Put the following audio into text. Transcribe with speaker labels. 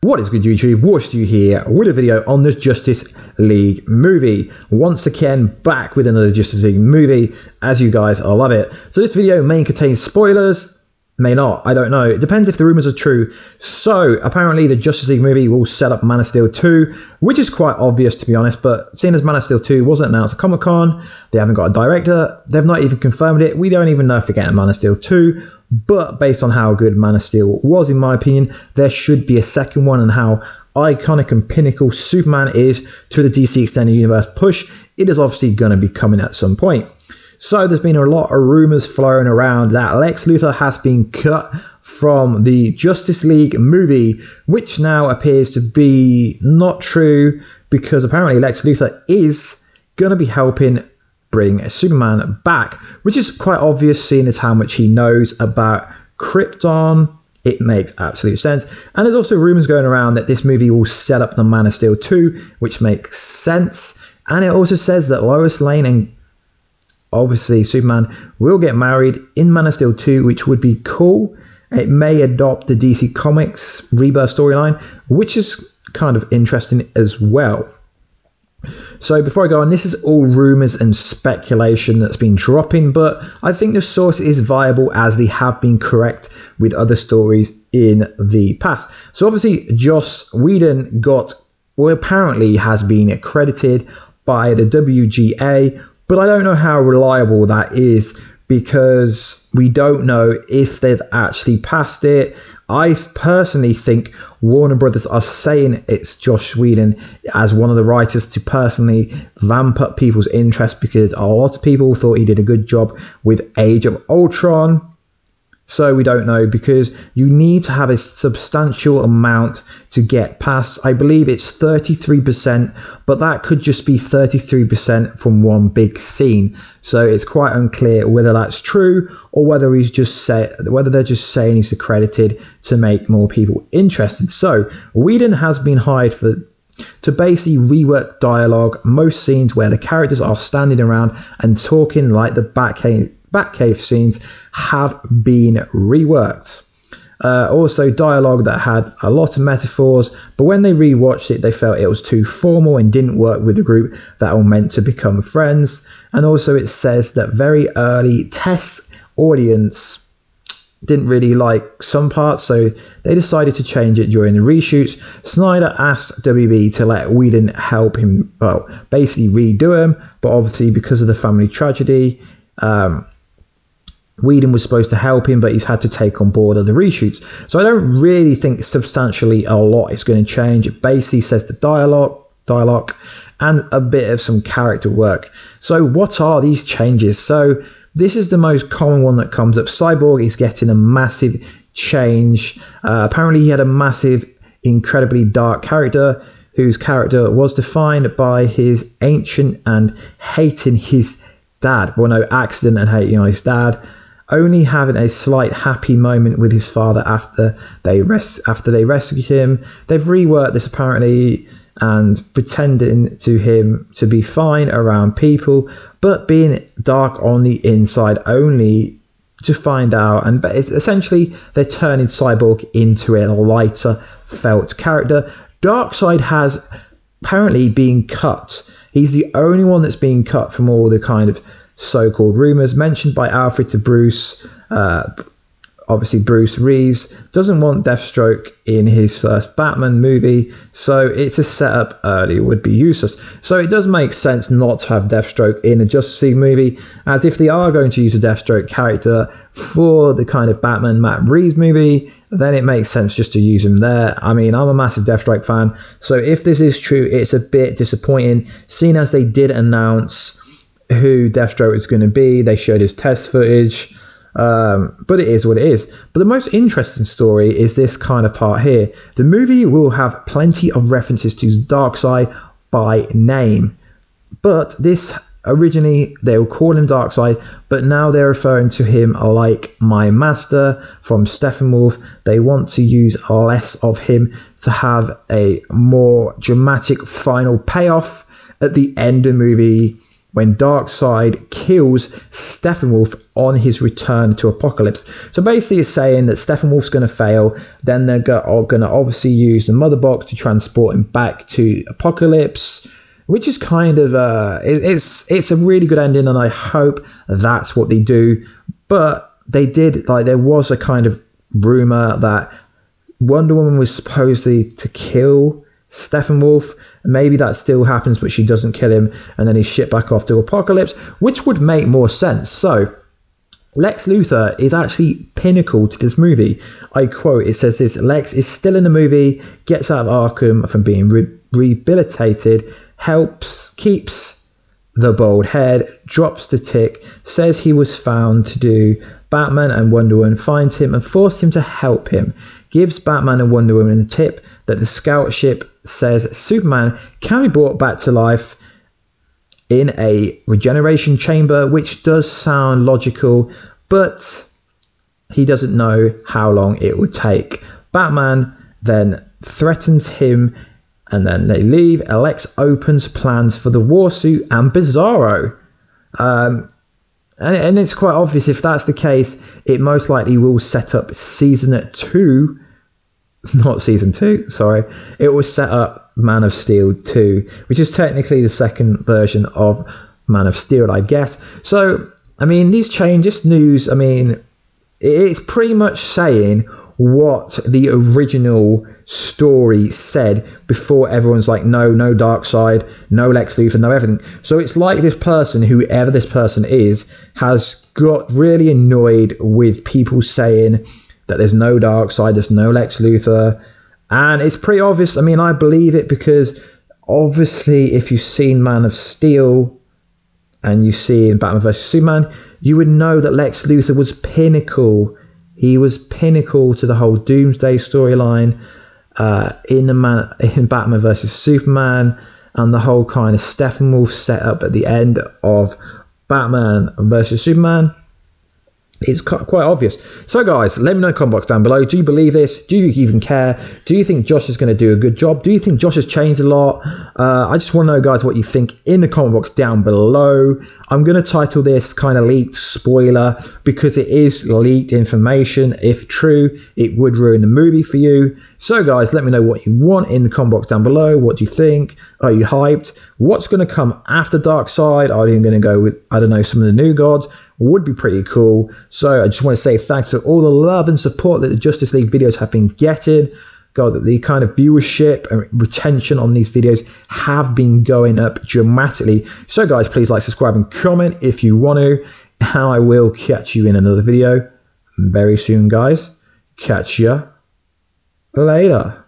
Speaker 1: What is good, YouTube? Warstu here with a video on this Justice League movie. Once again, back with another Justice League movie, as you guys love it. So this video may contain spoilers, may not, I don't know. It depends if the rumors are true. So apparently the Justice League movie will set up Man of Steel 2, which is quite obvious to be honest, but seeing as Man of Steel 2 wasn't announced at Comic-Con, they haven't got a director, they've not even confirmed it, we don't even know if we're getting Man of Steel 2, but based on how good Man of Steel was, in my opinion, there should be a second one, and how iconic and pinnacle Superman is to the DC Extended Universe push, it is obviously going to be coming at some point. So there's been a lot of rumors flowing around that Lex Luthor has been cut from the Justice League movie, which now appears to be not true, because apparently Lex Luthor is going to be helping bring Superman back, which is quite obvious seeing as how much he knows about Krypton. It makes absolute sense. And there's also rumors going around that this movie will set up the Man of Steel 2, which makes sense. And it also says that Lois Lane and obviously Superman will get married in Man of Steel 2, which would be cool. It may adopt the DC Comics Rebirth storyline, which is kind of interesting as well. So before I go on, this is all rumors and speculation that's been dropping, but I think the source is viable as they have been correct with other stories in the past. So obviously Joss Whedon apparently has been accredited by the WGA, but I don't know how reliable that is, because we don't know if they've actually passed it. I personally think Warner Brothers are saying it's Joss Whedon as one of the writers to personally vamp up people's interest, because a lot of people thought he did a good job with Age of Ultron. So we don't know, because you need to have a substantial amount to get past. I believe it's 33%, but that could just be 33% from one big scene. So it's quite unclear whether that's true, or whether they're just saying he's accredited to make more people interested. So Whedon has been hired to basically rework dialogue, most scenes where the characters are standing around and talking, like the Batcave scenes have been reworked. Also dialogue that had a lot of metaphors, but when they rewatched it they felt it was too formal and didn't work with the group that were meant to become friends. And also it says that very early test audience didn't really like some parts, so they decided to change it during the reshoots. Snyder asked WB to let Whedon help him, well, basically redo him, but obviously because of the family tragedy, Whedon was supposed to help him, but he's had to take on board of the reshoots. So I don't really think substantially a lot is going to change. It basically says the dialogue and a bit of some character work. So what are these changes? So this is the most common one that comes up. Cyborg is getting a massive change. Apparently he had a massive, incredibly dark character, whose character was defined by his ancient and hating his dad. Well, no, accident and hating his dad. Only having a slight happy moment with his father after they rescued him. They've reworked this apparently, and pretending to him to be fine around people, but being dark on the inside, only to find out. And essentially they're turning Cyborg into a lighter felt character. Darkseid has apparently been cut. He's the only one that's been cut from all the kind of so-called rumors mentioned by Alfred to Bruce. Obviously Bruce Reeves doesn't want Deathstroke in his first Batman movie, so it's a setup early would be useless. So it does make sense not to have Deathstroke in a Justice League movie, as if they are going to use a Deathstroke character for the kind of Batman Matt Reeves movie, then it makes sense just to use him there. I mean, I'm a massive Deathstroke fan, so if this is true, it's a bit disappointing, seeing as they did announce who Deathstroke is going to be. They showed his test footage, but it is what it is. But the most interesting story is this kind of part here. The movie will have plenty of references to Darkseid by name, but this originally they were calling Darkseid, but now they're referring to him like my master from Steppenwolf. They want to use less of him to have a more dramatic final payoff at the end of the movie, when Darkseid kills Steppenwolf on his return to Apocalypse. So basically it's saying that Steppenwolf's going to fail, then they're going to obviously use the Mother Box to transport him back to Apocalypse, which is kind of it's a really good ending, and I hope that's what they do. But they did, like, there was a kind of rumor that Wonder Woman was supposedly to kill Steppenwolf. Maybe that still happens, but she doesn't kill him, and then he's shipped back off to Apocalypse, which would make more sense. So Lex Luthor is actually pinnacle to this movie. I quote, it says this: Lex is still in the movie, gets out of Arkham from being rehabilitated, keeps the bald head, drops the tick, says he was found to do Batman, and Wonder Woman finds him and forces him to help him, gives Batman and Wonder Woman a tip that the scout ship says Superman can be brought back to life in a regeneration chamber, which does sound logical, but he doesn't know how long it would take. Batman then threatens him, and then they leave. Lex opens plans for the Warstu and Bizarro. And it's quite obvious, if that's the case, it most likely will set up season 2. Not season 2, sorry. It will set up Man of Steel 2, which is technically the second version of Man of Steel, I guess. So, I mean, this news, I mean, it's pretty much saying what the original story said before everyone's like, no Darkseid, no Lex Luthor, no everything. So it's like this person, whoever this person is, has got really annoyed with people saying that there's no Darkseid, there's no Lex Luthor, and it's pretty obvious. I mean, I believe it because obviously if you've seen Man of Steel and you see in Batman vs Superman, you would know that Lex Luthor was pinnacle. He was pinnacle to the whole Doomsday storyline in Batman vs Superman, and the whole kind of Steppenwolf setup at the end of Batman vs Superman. It's quite obvious. So guys, let me know in the comment box down below. Do you believe this? Do you even care? Do you think Josh is going to do a good job? Do you think Josh has changed a lot? I just want to know, guys, what you think in the comment box down below. I'm going to title this kind of leaked spoiler because it is leaked information. If true, it would ruin the movie for you. So guys, let me know what you want in the comment box down below. What do you think? Are you hyped? What's going to come after Darkseid? Are you going to go with, I don't know, some of the new gods? Would be pretty cool. So I just want to say thanks for all the love and support that the Justice League videos have been getting. God, the kind of viewership and retention on these videos have been going up dramatically. So guys, please like, subscribe and comment if you want to, and I will catch you in another video very soon, guys. Catch ya later.